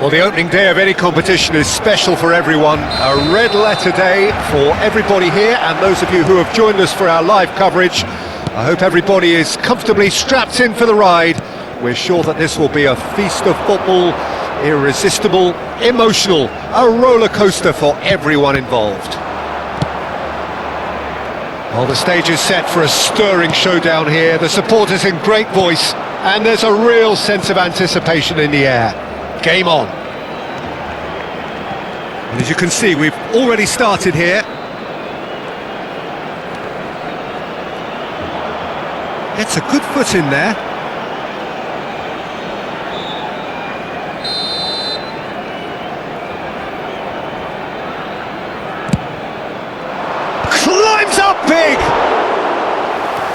Well, the opening day of any competition is special for everyone. A red letter day for everybody here, and those of you who have joined us for our live coverage. I hope everybody is comfortably strapped in for the ride. We're sure that this will be a feast of football, irresistible, emotional, a roller coaster for everyone involved. Well, the stage is set for a stirring showdown here. The supporters in great voice, and there's a real sense of anticipation in the air. Game on. And as you can see, we've already started here. Gets a good foot in there. Climbs up big!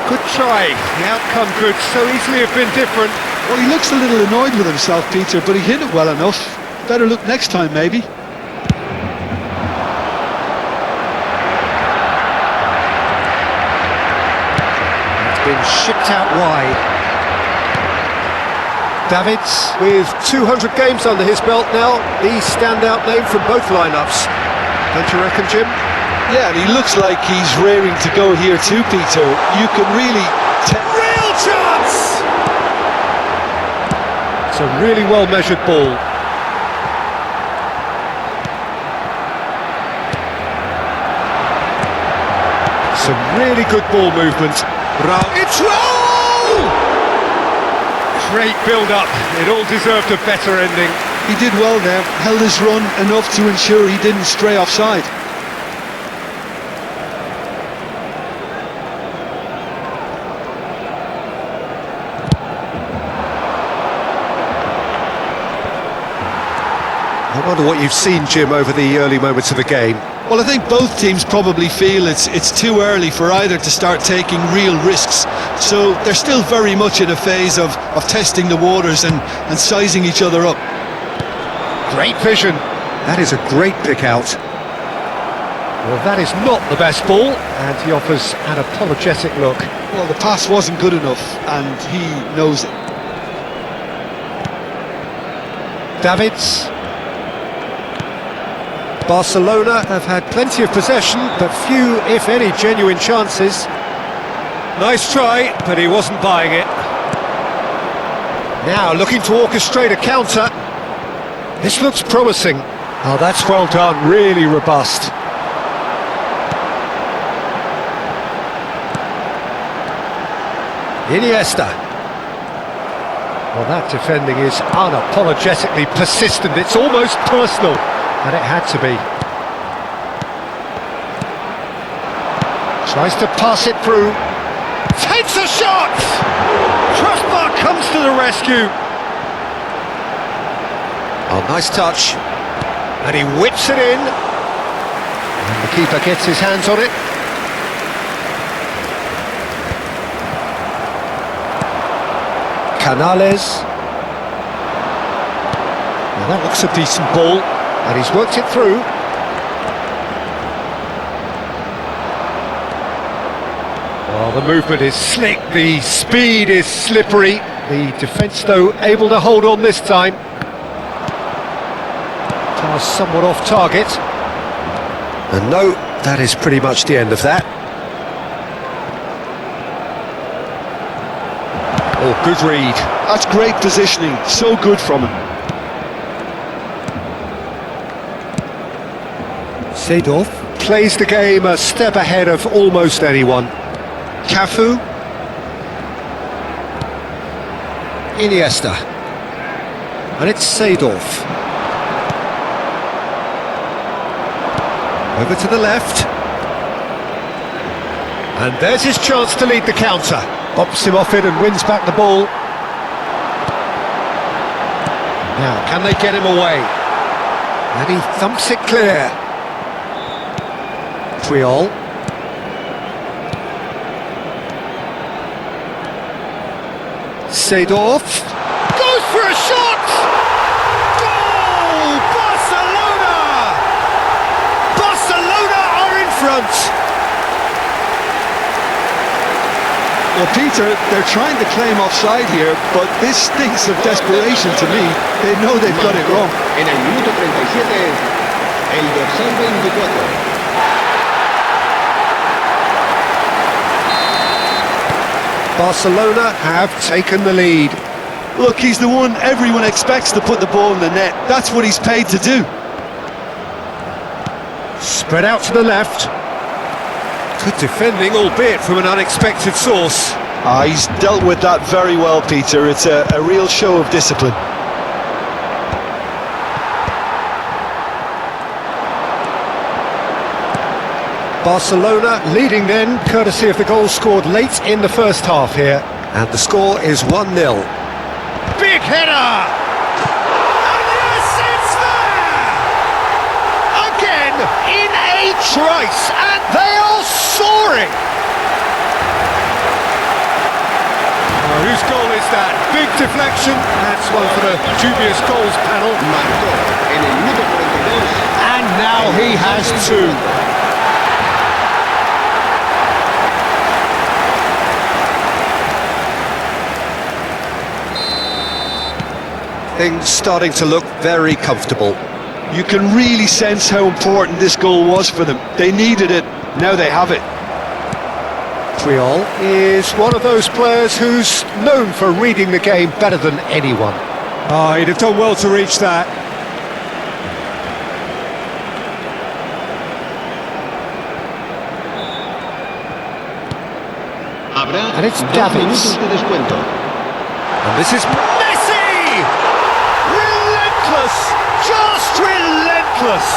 Good try. The outcome could so easily have been different. Well, he looks a little annoyed with himself, Peter, but he hit it well enough. Better look next time, maybe. It's been shipped out wide. Davids, with 200 games under his belt now, the standout name from both lineups. Don't you reckon, Jim? Yeah, and he looks like he's raring to go here too, Peter. You can really tell. Real chance! It's a really well-measured ball. Some really good ball movement. It's roll! Great build-up. It all deserved a better ending. He did well there, held his run enough to ensure he didn't stray offside. I wonder what you've seen, Jim, over the early moments of the game. Well, I think both teams probably feel it's too early for either to start taking real risks. So they're still very much in a phase of testing the waters and sizing each other up. Great vision. That is a great pick out. Well, that is not the best ball, and he offers an apologetic look. Well, the pass wasn't good enough, and he knows it. Davids. Barcelona have had plenty of possession, but few, if any, genuine chances. Nice try, but he wasn't buying it. Now looking to orchestrate a counter. This looks promising. Oh, that's well done, really robust. Iniesta. Well, that defending is unapologetically persistent. It's almost personal. And it had to be. Tries to pass it through. Takes a shot! Crossbar comes to the rescue. Oh, nice touch. And he whips it in. And the keeper gets his hands on it. Canales. Well, that looks a decent ball. And he's worked it through. Well, the movement is slick, the speed is slippery. The defence, though, able to hold on this time. Pass somewhat off target. And no, that is pretty much the end of that. Oh, good read. That's great positioning, so good from him. Seedorf plays the game a step ahead of almost anyone. Cafu. Iniesta. And it's Seedorf. Over to the left. And there's his chance to lead the counter. Bops him off it and wins back the ball. Now, can they get him away? And he thumps it clear. Triol. Seedorf goes for a shot! Goal! Barcelona! Barcelona are in front! Well, Peter, they're trying to claim offside here, but this stinks of desperation to me. They know they've got it wrong. En el minuto 37, el dorsal 24. Barcelona have taken the lead. Look, he's the one everyone expects to put the ball in the net. That's what he's paid to do. Spread out to the left. Good defending, albeit from an unexpected source. He's dealt with that very well, Peter. It's a real show of discipline. Barcelona leading then, courtesy of the goal scored late in the first half here. And the score is 1-0. Big header! And yes, it's there! Again, in a trice, and they are soaring! Oh, whose goal is that? Big deflection. That's one for the dubious goals panel. Marcó en el minuto 42. And now he has two. Things starting to look very comfortable. You can really sense how important this goal was for them. They needed it, now they have it. Triol is one of those players who's known for reading the game better than anyone. Oh, he'd have done well to reach that. Habrá And it's 2 Davids. minutos de descuento. And this is Messi! Relentless! Just relentless!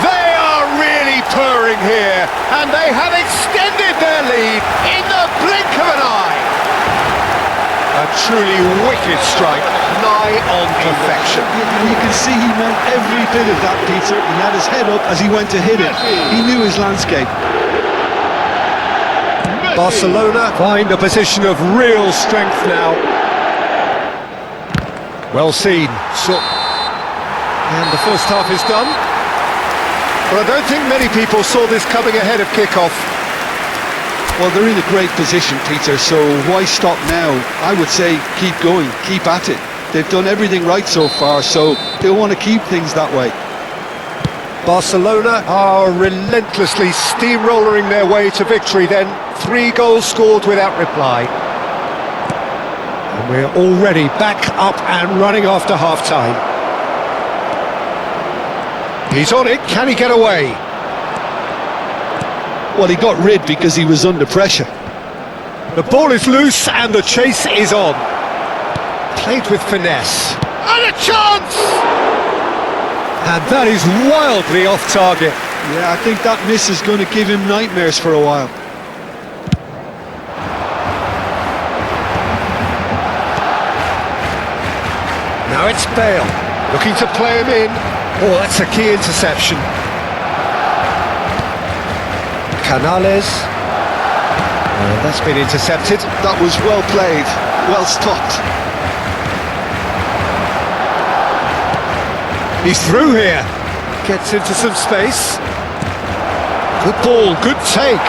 They are really purring here, and they have extended their lead in the blink of an eye. A truly wicked strike, nigh on perfection. You can see he meant every bit of that, Peter. He had his head up as he went to hit it. He knew his landscape. Barcelona find a position of real strength now. Well seen. And the first half is done. But I don't think many people saw this coming ahead of kick-off. Well, they're in a great position, Peter, so why stop now? I would say keep going, keep at it. They've done everything right so far, so they'll want to keep things that way. Barcelona are relentlessly steamrolling their way to victory then. 3 goals scored without reply. And we're already back up and running after half-time. He's on it, can he get away? Well, he got rid because he was under pressure. The ball is loose and the chase is on. Played with finesse. And a chance! And that is wildly off target. Yeah, I think that miss is going to give him nightmares for a while. Now it's Bale, looking to play him in. Oh, that's a key interception. Canales. And that's been intercepted. That was well played, well stopped. He's through here. Gets into some space. Good ball, good take.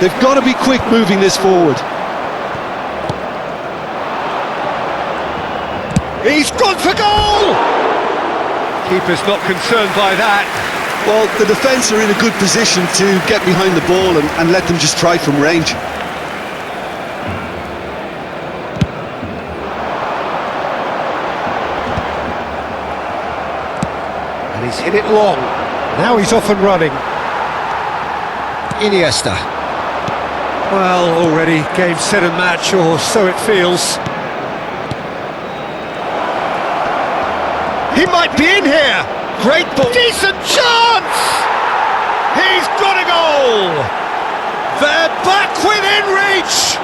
They've got to be quick moving this forward. He's gone for goal! Keeper's not concerned by that. Well, the defence are in a good position to get behind the ball and let them just try from range. And he's hit it long. Now he's off and running. Iniesta. Well, already game, set and match, or so it feels. He might be in here. Great ball. Decent chance! He's got a goal! They're back within reach!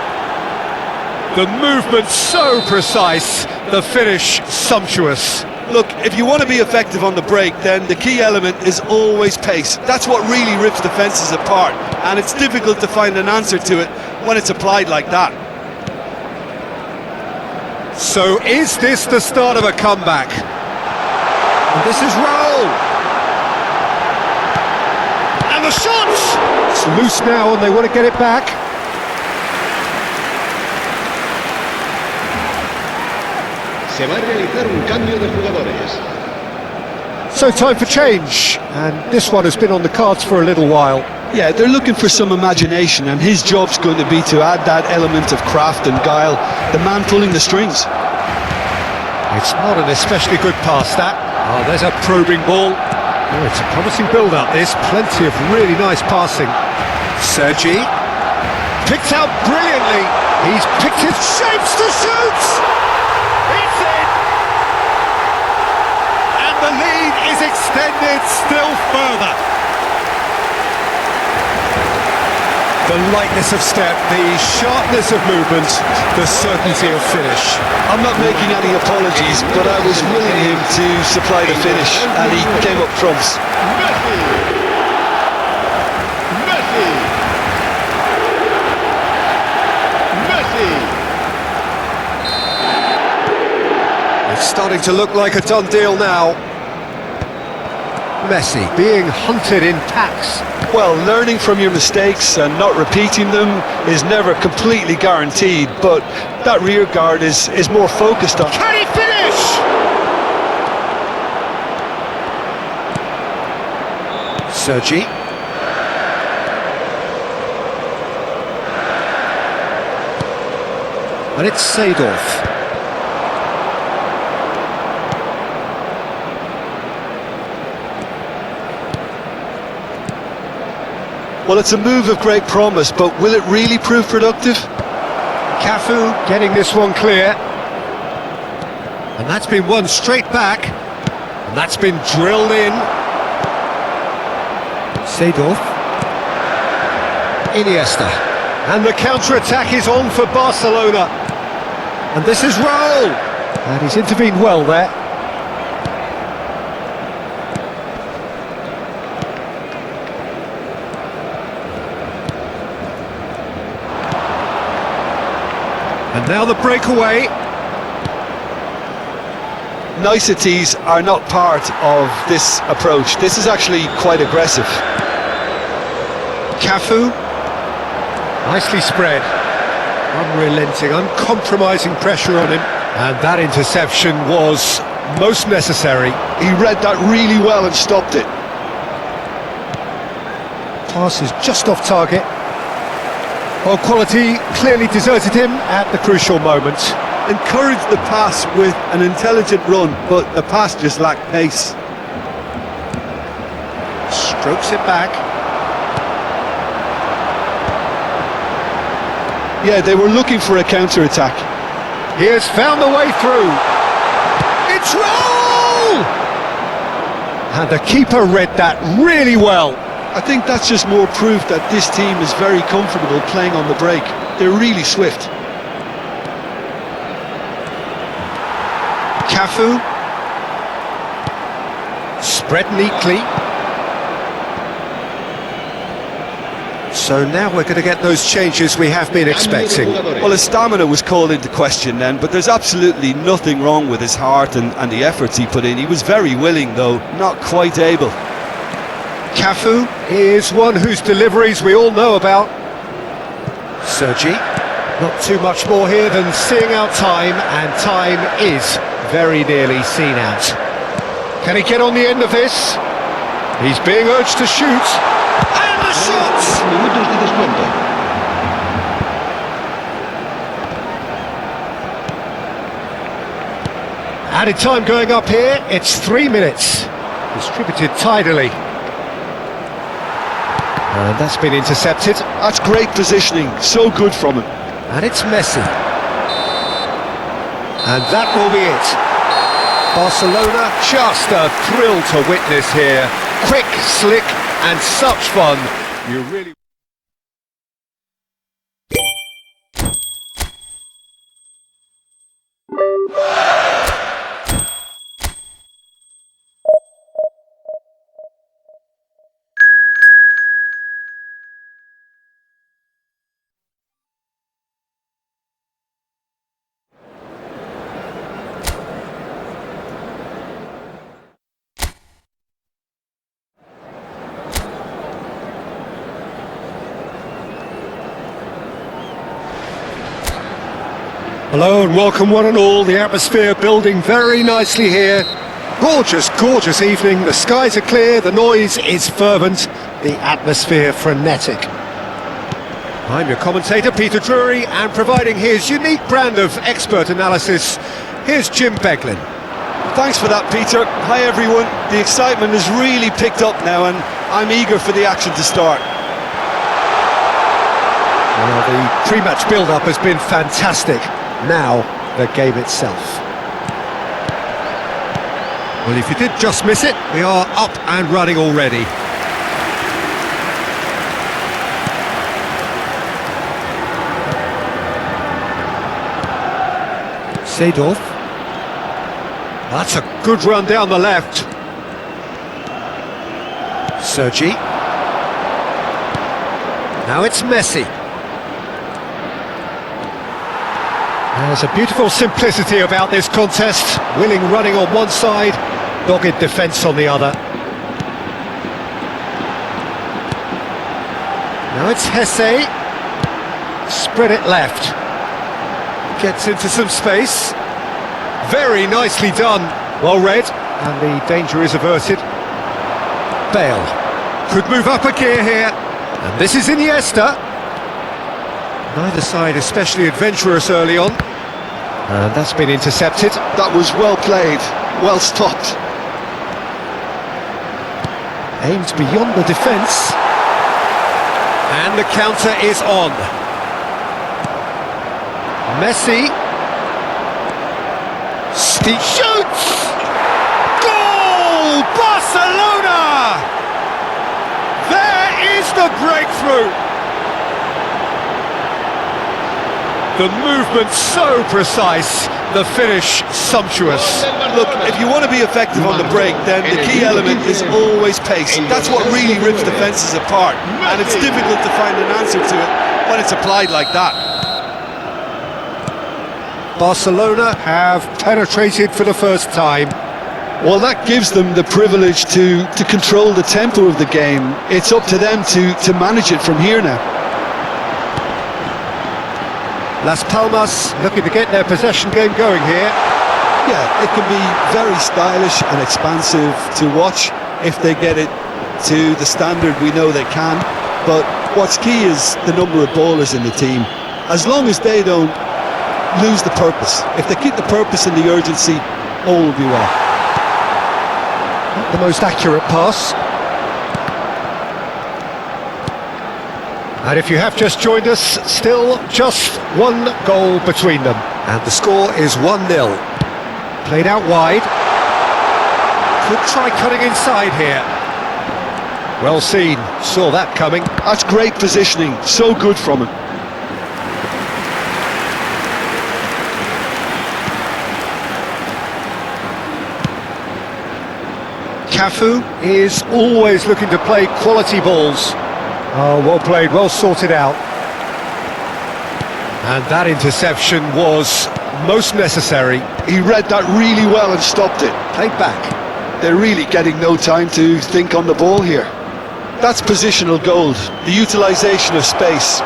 The movement so precise, the finish sumptuous. Look, if you want to be effective on the break, then the key element is always pace. That's what really rips defences apart, and it's difficult to find an answer to it when it's applied like that. So is this the start of a comeback? And this is Raul. the shots! It's loose now and they want to get it back. Se va a realizar un cambio de jugadores. So time for change, and this one has been on the cards for a little while. Yeah, they're looking for some imagination, and his job's going to be to add that element of craft and guile, the man pulling the strings. It's not an especially good pass, that. Oh, there's a probing ball. Oh, it's a promising build-up, this. Plenty of really nice passing. Sergi. Picked out brilliantly. He's picked his shapes to shoot! It's in! And the lead is extended still further. The lightness of step, the sharpness of movement, the certainty of finish. I'm not making any apologies, but I was willing him to supply the finish, and he came up trumps. Messi. Messi. Messi. It's starting to look like a done deal now. Messi being hunted in packs. Well, learning from your mistakes and not repeating them is never completely guaranteed, but that rear guard is more focused on... Can he finish? Sergi. And it's Seedorf. Well, it's a move of great promise, but will it really prove productive? Cafu getting this one clear. And that's been won straight back. And that's been drilled in. Seedorf. Iniesta. And the counter-attack is on for Barcelona. And this is Raul. And he's intervened well there. And now the breakaway. Niceties are not part of this approach. This is actually quite aggressive. Cafu. Nicely spread. Unrelenting, uncompromising pressure on him. And that interception was most necessary. He read that really well and stopped it. Pass is just off target. Well, quality clearly deserted him at the crucial moment. Encouraged the pass with an intelligent run, but the pass just lacked pace. Strokes it back. Yeah, they were looking for a counter-attack. He has found the way through. It's Raul! And the keeper read that really well. I think that's just more proof that this team is very comfortable playing on the break. They're really swift. Cafu. Spread neatly. So now we're going to get those changes we have been expecting. Well, his stamina was called into question then, but there's absolutely nothing wrong with his heart and the efforts he put in. He was very willing, though, not quite able. Cafu is one whose deliveries we all know about. Sergi, not too much more here than seeing out time, and time is very nearly seen out. Can he get on the end of this? He's being urged to shoot, and the shot! Minutos de descuento. Added time going up here, it's 3 minutes. Distributed tidily. And that's been intercepted. That's great positioning, so good from him. And it's Messi. And that will be it. Barcelona, just a thrill to witness here. Quick, slick, and such fun. You really... Hello and welcome one and all. The atmosphere building very nicely here. Gorgeous, gorgeous evening. The skies are clear, the noise is fervent, the atmosphere frenetic. I'm your commentator, Peter Drury, and providing his unique brand of expert analysis, here's Jim Beglin. Thanks for that, Peter. Hi everyone. The excitement has really picked up now and I'm eager for the action to start. Well, the pre-match build-up has been fantastic. Now, the game itself. Well, if you did just miss it, we are up and running already. Seedorf. That's a good run down the left. Sergi. Now it's Messi. There's a beautiful simplicity about this contest. Willing running on one side, dogged defence on the other. Now it's Hesse. Spread it left. Gets into some space. Very nicely done. Well read. And the danger is averted. Bale. Could move up a gear here. And this is Iniesta. Neither side especially adventurous early on. And that's been intercepted. That was well played, well stopped. Aimed beyond the defence. And the counter is on. Messi. Steve shoots! Goal! Barcelona! There is the breakthrough! The movement so precise, the finish sumptuous. Look, if you want to be effective on the break, then the key element is always pace. That's what really rips defences apart, and it's difficult to find an answer to it when it's applied like that. Barcelona have penetrated for the first time. Well, that gives them the privilege to control the tempo of the game. It's up to them to manage it from here now. Las Palmas looking to get their possession game going here. Yeah, it can be very stylish and expansive to watch if they get it to the standard we know they can. But what's key is the number of ballers in the team. As long as they don't lose the purpose, if they keep the purpose and the urgency, all will be well. Not the most accurate pass. And if you have just joined us, still just one goal between them. And the score is 1-0. Played out wide. Could try cutting inside here. Well seen, saw that coming. That's great positioning, so good from him. Cafu is always looking to play quality balls. Oh, well played, well sorted out. And that interception was most necessary. He read that really well and stopped it. Played back. They're really getting no time to think on the ball here. That's positional gold, the utilisation of space.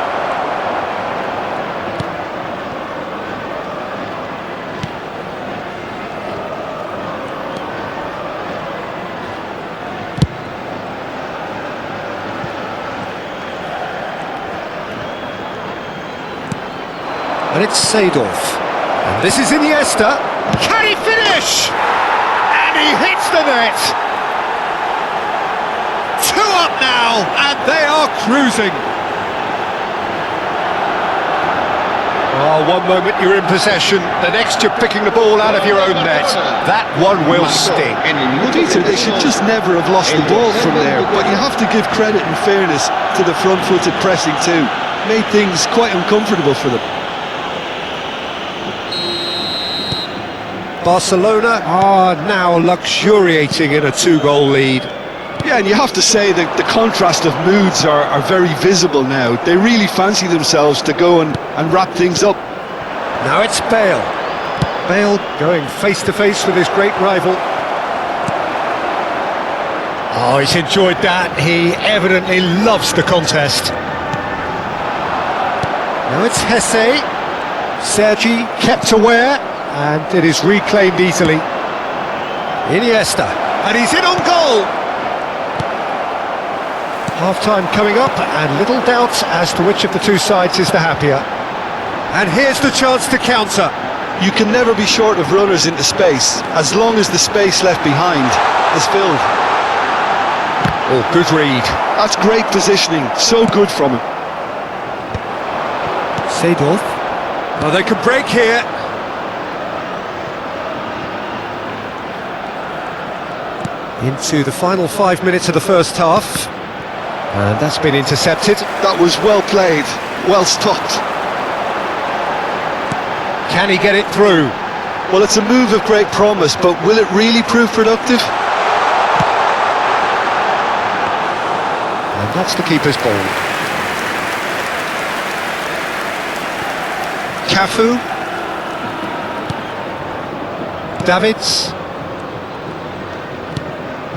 And it's Seedorf. And this is Iniesta. Can he finish? And he hits the net. 2 up now, and they are cruising. Oh, one moment you're in possession, the next you're picking the ball out of your own net. That one will sting. Peter, they should just never have lost the ball from there, but you have to give credit and fairness to the front-footed pressing too. Made things quite uncomfortable for them. Barcelona are now luxuriating in a 2-goal lead. Yeah, and you have to say that the contrast of moods are very visible now. They really fancy themselves to go and wrap things up. Now it's Bale. Bale going face-to-face with his great rival. Oh, he's enjoyed that. He evidently loves the contest. Now it's Hesse. Sergi kept aware, and it is reclaimed easily. Iniesta, and he's in on goal! Half-time coming up, and little doubt as to which of the two sides is the happier. And here's the chance to counter. You can never be short of runners into space, as long as the space left behind is filled. Oh, good read. That's great positioning, so good from him. Seedorf. Oh, they can break here. Into the final 5 minutes of the first half. And that's been intercepted. That was well played, well stopped. Can he get it through? Well, it's a move of great promise, but will it really prove productive? And that's the keeper's ball. Cafu. Davids.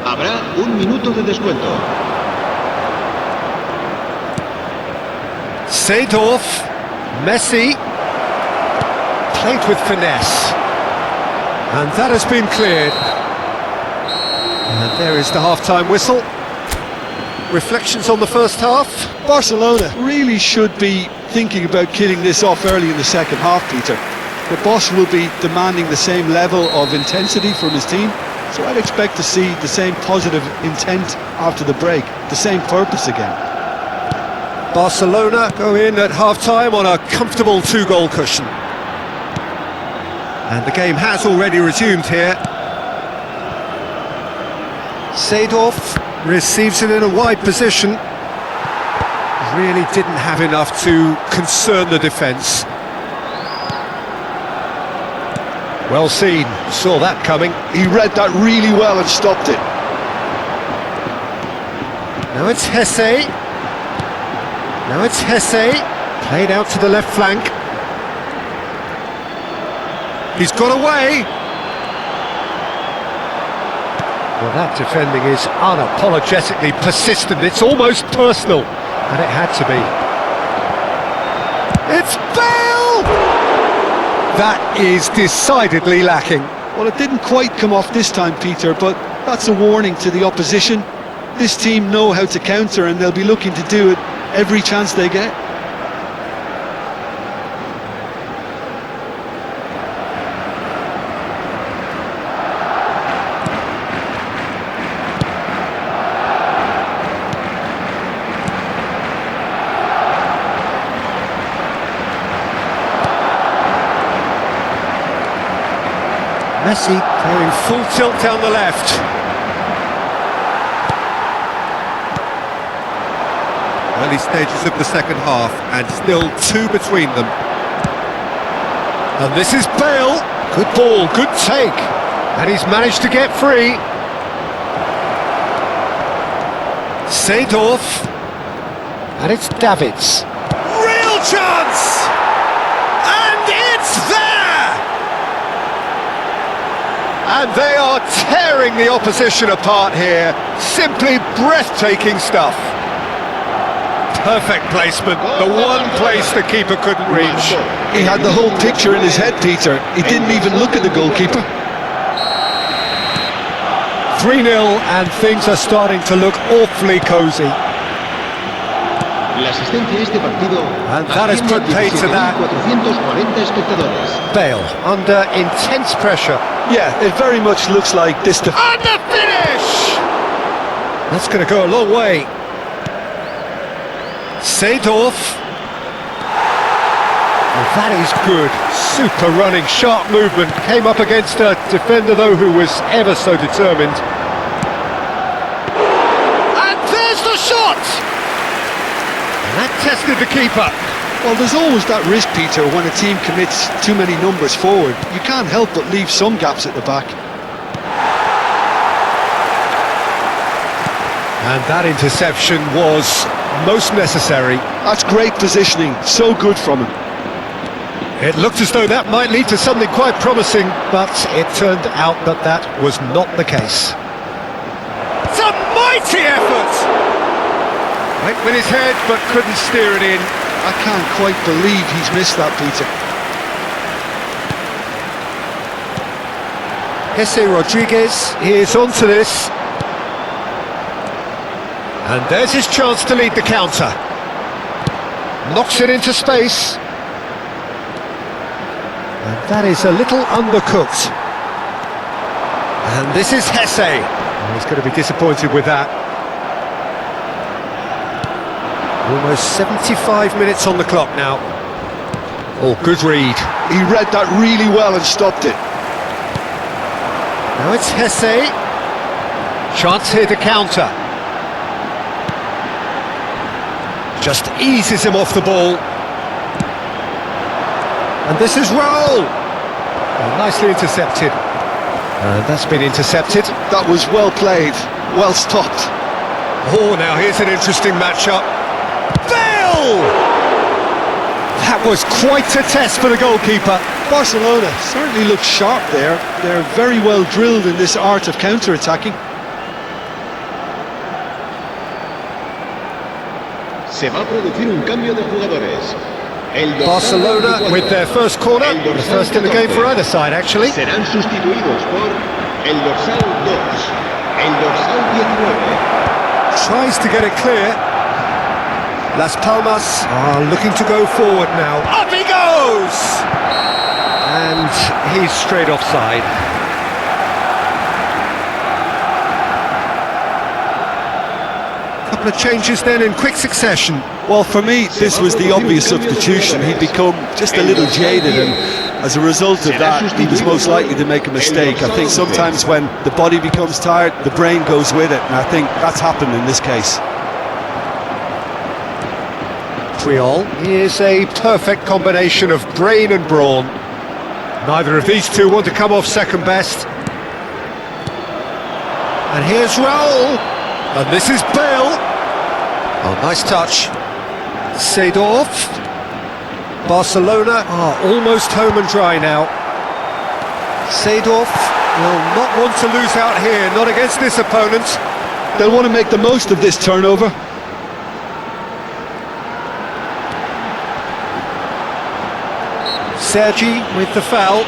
Habrá un minuto de descuento. Seedorf. Messi. Played with finesse. And that has been cleared. And there is the half-time whistle. Reflections on the first half? Barcelona really should be thinking about killing this off early in the second half, Peter. The boss will be demanding the same level of intensity from his team, so I'd expect to see the same positive intent after the break, the same purpose again. Barcelona go in at half-time on a comfortable two-goal cushion. And the game has already resumed here. Seedorf receives it in a wide position. Really didn't have enough to concern the defence. Well seen, saw that coming. He read that really well and stopped it. Now it's Hesse. Now it's Hesse. Played out to the left flank. He's got away. Well, that defending is unapologetically persistent. It's almost personal, and it had to be. It's Bale! That is decidedly lacking. Well, it didn't quite come off this time, Peter, but that's a warning to the opposition. This team know how to counter, and they'll be looking to do it every chance they get. Messi going full tilt down the left. Early stages of the second half, and still two between them. And this is Bale. Good ball, good take. And he's managed to get free. Seedorf. And it's Davids. Real chance! And it's there! And they are tearing the opposition apart here. Simply breathtaking stuff. Perfect placement, the one place the keeper couldn't reach. He had the whole picture in his head, Peter. He didn't even look at the goalkeeper. 3-0, and things are starting to look awfully cosy. And that has put paid to that. Bale under intense pressure. Yeah, it very much looks like this. And the finish! That's going to go a long way. Seedorf. Well, that is good. Super running, sharp movement. Came up against a defender, though, who was ever so determined. And there's the shot! And that tested the keeper. Well, there's always that risk, Peter, when a team commits too many numbers forward. You can't help but leave some gaps at the back. And that interception was most necessary. That's great positioning, so good from him. It looked as though that might lead to something quite promising, but it turned out that that was not the case. It's a mighty effort! Went with his head, but couldn't steer it in. I can't quite believe he's missed that, Peter. Jesse Rodriguez, he is onto this. And there's his chance to lead the counter. Knocks it into space. And that is a little undercooked. And this is Hesse. Oh, he's going to be disappointed with that. Almost 75 minutes on the clock now. Oh, good read. He read that really well and stopped it. Now it's Hesse. Chance here to counter. Just eases him off the ball. And this is Raul. Oh, nicely intercepted. And that's been intercepted. That was well played, well stopped. Oh, now here's an interesting matchup. Bale! That was quite a test for the goalkeeper. Barcelona certainly look sharp there. They're very well drilled in this art of counter-attacking. Se va a producir un cambio de jugadores. Barcelona with their first corner, the first in the game for either side actually. Serán sustituidos por el dorsal 2, el dorsal 19. Tries to get it clear. Las Palmas are looking to go forward now. Up he goes! And he's straight offside. Couple of changes then in quick succession. Well, for me, this was the obvious substitution. He'd become just a little jaded, and as a result of that, he was most likely to make a mistake. I think sometimes when the body becomes tired, the brain goes with it, and I think that's happened in this case. Triol is a perfect combination of brain and brawn. Neither of these two want to come off second best. And here's Raul. And this is Bale. Oh, nice touch. Seedorf. Barcelona are almost home and dry now. Seedorf will not want to lose out here, not against this opponent. They'll want to make the most of this turnover. Sergi with the foul.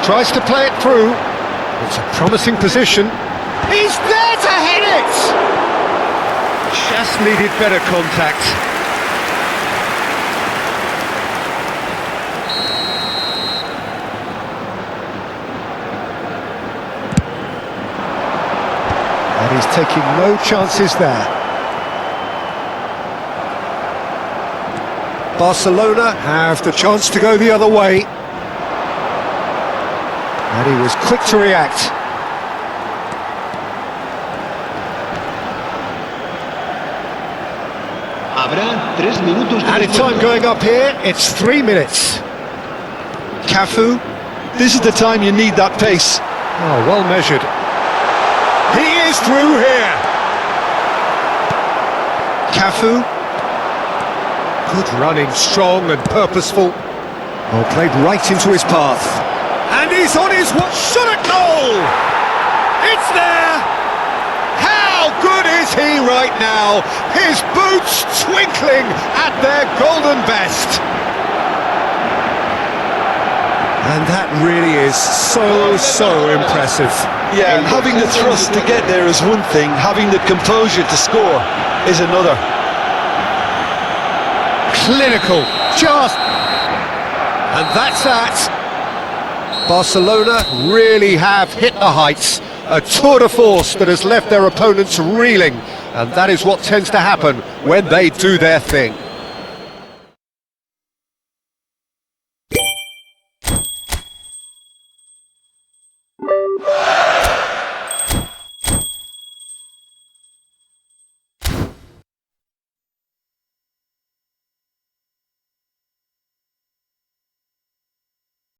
Tries to play it through. It's a promising position. He's there to hit it! Just needed better contact. And he's taking no chances there. Barcelona have the chance to go the other way. And he was quick to react. Added time going up here, it's 3 minutes. Cafu, this is the time you need that pace. Oh, well measured. He is through here. Cafu. Good running, strong and purposeful. Oh, played right into his path. And he's on his shot at goal! It's there! How good is he right now? His boots twinkling at their golden best. And that really is so impressive. Yeah, and having the thrust to get there is one thing, having the composure to score is another. Clinical, just... And that's that. Barcelona really have hit the heights, a tour de force that has left their opponents reeling, and that is what tends to happen when they do their thing.